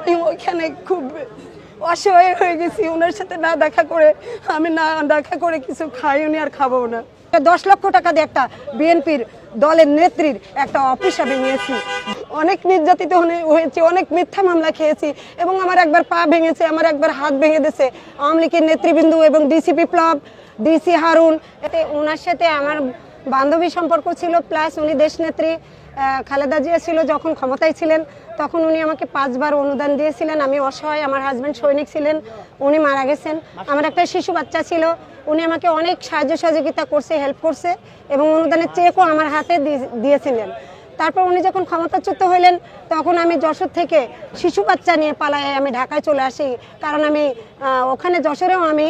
আমি ওইখানে খুব অসহায় হয়ে গেছি। ওনার সাথে না দেখা করে আমি না দেখা করে কিছু খাইও নি আর খাবো না। 10 লক্ষ টাকা দিয়ে একটা বিএনপির দলের নেত্রীর একটা অফিস আমি নিয়েছি। অনেক নির্যাতিত হয়েছি, অনেক মিথ্যা মামলা খেয়েছি এবং আমার একবার পা ভেঙেছে, আমার একবার হাত ভেঙে দিয়েছে আওয়ামী লীগের নেতৃবৃন্দ এবং ডিসি বিপ্লব, ডিসি হারুন। এতে ওনার সাথে আমার বান্ধবী সম্পর্ক ছিল, প্লাস উনি দেশনেত্রী খালেদা জিয়া ছিল যখন ক্ষমতায় ছিলেন, তখন উনি আমাকে 5 বার অনুদান দিয়েছিলেন। আমি অসহায়, আমার হাজব্যান্ড সৈনিক ছিলেন, উনি মারা গেছেন। আমার একটা শিশু বাচ্চা ছিল, উনি আমাকে অনেক সাহায্য সহযোগিতা করছে, হেল্প করছে এবং অনুদানের চেকও আমার হাতে দিয়েছিলেন। তারপর উনি যখন ক্ষমতাচ্যুত হইলেন তখন আমি যশোর থেকে শিশু বাচ্চা নিয়ে পালায় আমি ঢাকায় চলে আসি। কারণ আমি ওখানে যশোরেও আমি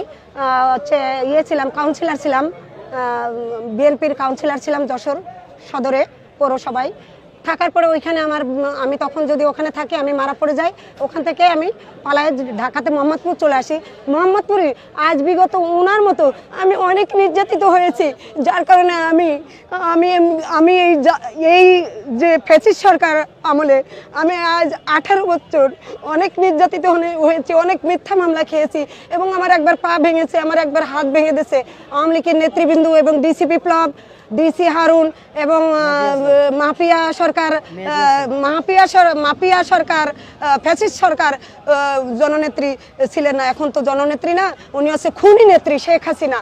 ছিলাম, কাউন্সিলর ছিলাম, বিএনপির কাউন্সিলর ছিলাম যশোর সদরে পৌরসভায়। থাকার পরে ওইখানে আমি তখন যদি ওখানে থাকি আমি মারা পড়ে যাই। ওখান থেকে আমি পালায় ঢাকাতে মোহাম্মদপুর চলে আসি। মোহাম্মদপুরে আজ বিগত ওনার মতো আমি অনেক নির্যাতিত হয়েছি, যার কারণে আমি এই যে ফ্যাসিস্ট সরকার আমলে আমি আজ 18 বছর অনেক নির্যাতিত হয়েছি, অনেক মিথ্যা মামলা খেয়েছি এবং আমার একবার পা ভেঙেছে, আমার একবার হাত ভেঙে দিয়েছে আওয়ামী লীগের নেতৃবৃন্দ এবং ডিসি বিপ্লব, ডিসি হারুন এবং মাফিয়া সরকার ফ্যাসিস্ট সরকার জননেত্রী ছিলেন না, এখন তো জননেত্রী না, উনি হচ্ছে খুনি নেত্রী শেখ হাসিনা।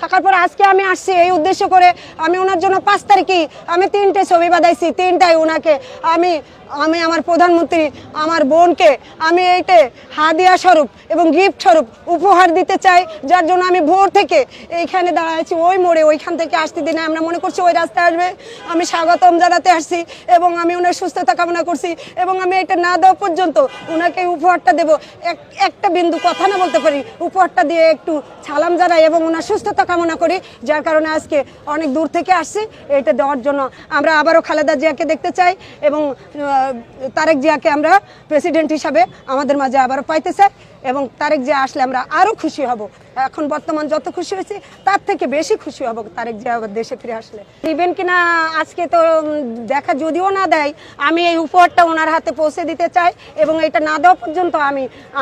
থাকার পর আজকে আমি আসছি এই উদ্দেশ্য করে। আমি ওনার জন্য 5 তারিখে আমি 3টে ছবি বাঁধাইছি, 3টাই ওনাকে আমি আমার প্রধানমন্ত্রী আমার বোনকে আমি এইটা হাদিয়া স্বরূপ এবং গিফট স্বরূপ উপহার দিতে চাই, যার জন্য আমি ভোর থেকে এইখানে দাঁড়াইছি ওই মোড়ে। ওইখান থেকে আসতে দিনে আমরা মনে করছি ওই রাস্তায় আসবে, আমি স্বাগতম জানাতে আসছি এবং আমি ওনার সুস্থতা কামনা করছি এবং আমি এটা না দেওয়া পর্যন্ত ওনাকে উপহারটা দেব। একটা বিন্দু কথা না বলতে পারি, উপহারটা দিয়ে একটু সালাম জানাই এবং ওনার সুস্থতা কামনা করি, যার কারণে আজকে অনেক দূর থেকে আসছি এটা দেওয়ার জন্য। আমরা আবারও খালেদা জিয়াকে দেখতে চাই এবং তারেক জিয়াকে আমরা প্রেসিডেন্ট হিসাবে আমাদের মাঝে আবারও পাইতে চাই এবং তারেক জিয়া আসলে আমরা আরও খুশি হব। এখন বর্তমান যত খুশি হয়েছি তার থেকে বেশি খুশি হব তারেক জিয়া আবার দেশে ফিরে আসলে। দিবেন কিনা আজকে তো দেখা যদিও না দেয়, আমি এই উপহারটা ওনার হাতে পৌঁছে দিতে চাই এবং এটা না দেওয়া পর্যন্ত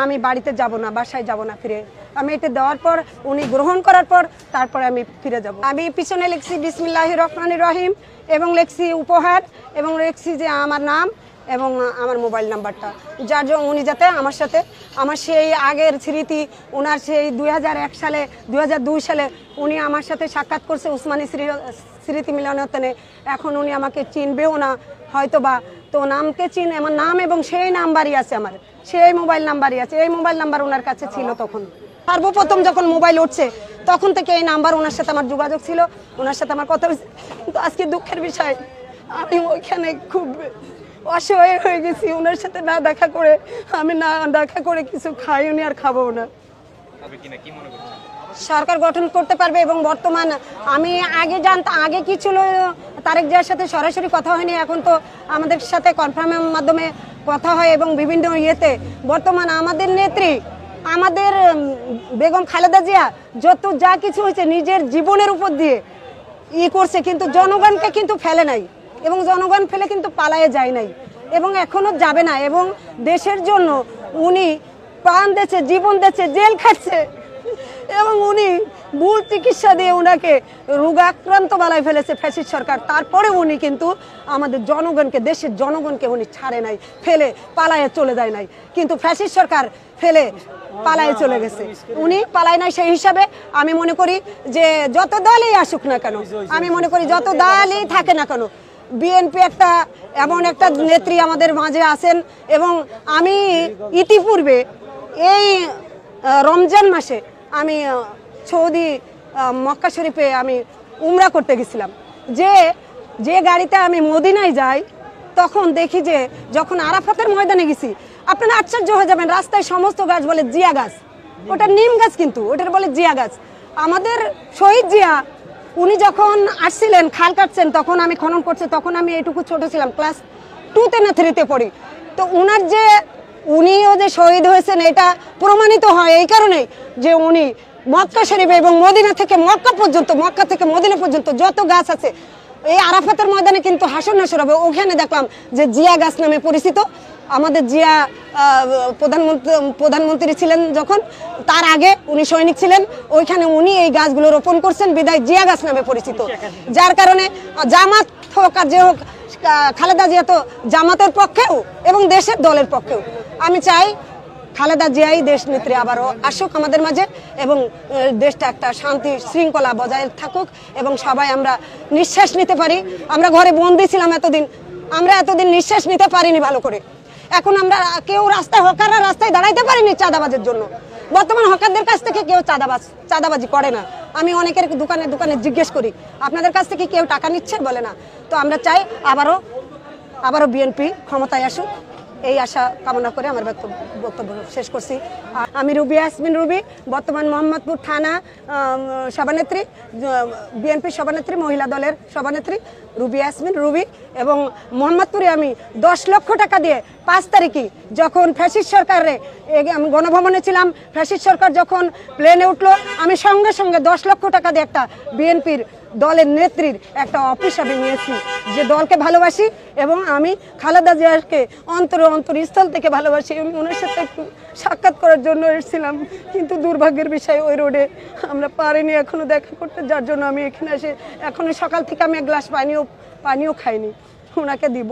আমি বাড়িতে যাব না, বাসায় যাব না ফিরে। আমি এটা দেওয়ার পর উনি গ্রহণ করার পর তারপরে আমি ফিরে যাব। আমি পিছনে লিখছি বিসমিল্লাহির রহমানির রহিম এবং লিখছি উপহার এবং লিখছি যে আমার নাম এবং আমার মোবাইল নাম্বারটা, যার জন্য উনি যাতে আমার সাথে আমার সেই আগের স্মৃতি, ওনার সেই 2001 সালে 2002 সালে উনি আমার সাথে সাক্ষাৎ করছে উসমানী স্মৃতি মিলনায়তনে। এখন উনি আমাকে চিনবেও না হয়তো বা, তো নামকে আমার নাম এবং সেই নাম্বারই আছে, আমার সেই মোবাইল নাম্বারই আছে। এই মোবাইল নাম্বার ওনার কাছে ছিল তখন সর্বপ্রথম যখন মোবাইল উঠছে তখন থেকে এই নাম্বার ওনার সাথে আমার যোগাযোগ ছিল, ওনার সাথে আমার কথা হয়েছে। কিন্তু আজকে দুঃখের বিষয় আমি ওইখানে খুব অসহায় হয়ে গেছি। ওনার সাথে না দেখা করে আমি না দেখা করে কিছু খাইও নি আর খাবো না। সরকার গঠন করতে পারবে এবং বর্তমান আমি আগে কি ছিল, তারেক জিয়ার সাথে সরাসরি কথা হয়নি, এখন তো আমাদের সাথে কনফার্মের মাধ্যমে কথা হয় এবং বিভিন্ন ইয়েতে বর্তমান আমাদের নেত্রী আমাদের বেগম খালেদা জিয়া যা কিছু হয়েছে নিজের জীবনের উপর দিয়ে করছে, কিন্তু জনগণকে কিন্তু ফেলে নাই এবং জনগণ ফেলে কিন্তু পালায়ে যায় নাই এবং এখনো যাবে না এবং দেশের জন্য উনি প্রাণ দিয়েছে, জীবন দিয়েছে, জেল খাচ্ছে এবং উনি ভুল চিকিৎসা দিয়ে ওনাকে রোগাক্রান্ত বানায় ফেলেছে ফ্যাসিস্ট সরকার। তারপরে উনি কিন্তু আমাদের জনগণকে, দেশের জনগণকে উনি ছাড়ে নাই, ফেলে পালায়ে চলে যায় নাই, কিন্তু ফ্যাসিস্ট সরকার ফেলে পালায়ে চলে গেছে। উনি পালায় নাই, সেই হিসাবে আমি মনে করি যে যত দলই আসুক না কেন, আমি মনে করি যত দলই থাকে না কেন, বিএনপি এমন একটা নেত্রী আমাদের মাঝে আছেন এবং আমি ইতিপূর্বে এই রমজান মাসে আমি সৌদি মক্কা শরীফে আমি উমরা করতে গেছিলাম। যে গাড়িতে আমি মদিনায় যাই তখন দেখি যে যখন আরাফাতের ময়দানে গেছি, আপনারা আশ্চর্য হয়ে যাবেন, রাস্তায় সমস্ত গাছ বলে জিয়া গাছ, ওটা নিম গাছ কিন্তু ওটার বলে জিয়া গাছ। আমাদের শহীদ জিয়া উনি যখন আসছিলেন খাল কাটছেন, তখন আমি খনন করছি, তখন আমি এইটুকু ছোট ছিলাম, ক্লাস 2তে না 3তে পড়ি। তো উনিও যে শহীদ হয়েছেন এটা প্রমাণিত হয় এই কারণেই যে উনি মক্কা শরীফ এবং মদিনা থেকে মক্কা পর্যন্ত, মক্কা থেকে মদিনা পর্যন্ত যত গাছ আছে এই আরাফাতের ময়দানে কিন্তু হাসর নাসর হবে, ওখানে দেখলাম যে জিয়া গাছ নামে পরিচিত আমাদের জিয়া প্রধানমন্ত্রী ছিলেন যখন, তার আগে উনি সৈনিক ছিলেন, ওইখানে উনি এই গাছগুলো রোপণ করছেন, বিদায় জিয়া গাছ নামে পরিচিত। যার কারণে জামাত হোক আর যে হোক, খালেদা জিয়া তো জামাতের পক্ষেও এবং দেশের দলের পক্ষেও। আমি চাই খালেদা জিয়াই দেশ নেত্রী আবারও আসুক আমাদের মাঝে, এবং দেশটা একটা শান্তি শৃঙ্খলা বজায় থাকুক, এবং সবাই আমরা নিঃশ্বাস নিতে পারি। আমরা ঘরে বন্দি ছিলাম এতদিন, আমরা এতদিন নিঃশ্বাস নিতে পারিনি ভালো করে। এখন আমরা কেউ রাস্তায়, হকাররা রাস্তায় দাঁড়াইতে পারিনি চাঁদাবাজের জন্য। বর্তমান হকারদের কাছ থেকে কেউ চাঁদাবাজি করে না। আমি অনেকের দোকানে দোকানে জিজ্ঞেস করি, আপনাদের কাছ থেকে কেউ টাকা নিচ্ছে? বলে না। তো আমরা চাই আবারও বিএনপি ক্ষমতায় আসুক, এই আশা কামনা করে আমার বক্তব্য শেষ করছি। আমি রুবি ইয়াসমিন রুবি, বর্তমান মোহাম্মদপুর থানা সভানেত্রী, বিএনপির সভানেত্রী, মহিলা দলের সভানেত্রী রুবি ইয়াসমিন রুবি। এবং মোহাম্মদপুরে আমি 10 লক্ষ টাকা দিয়ে 5 তারিখে যখন ফ্যাসিস্ট সরকারে আমি গণভবনে ছিলাম, ফ্যাসিস্ট সরকার যখন প্লেনে উঠলো, আমি সঙ্গে সঙ্গে 10 লক্ষ টাকা দিয়ে একটা বিএনপির দলের নেত্রীর একটা অফিস আমি নিয়েছি, যে দলকে ভালোবাসি এবং আমি খালেদা জিয়াকে অন্তরস্থল থেকে ভালোবাসি। আমি ওনার সাথে একটু সাক্ষাৎ করার জন্য এসেছিলাম, কিন্তু দুর্ভাগ্যের বিষয় ওই রোডে আমরা পারিনি এখনো দেখা করতে, যার জন্য আমি এখানে এসে এখনো সকাল থেকে আমি এক গ্লাস পানিও খাইনি, ওনাকে দিব।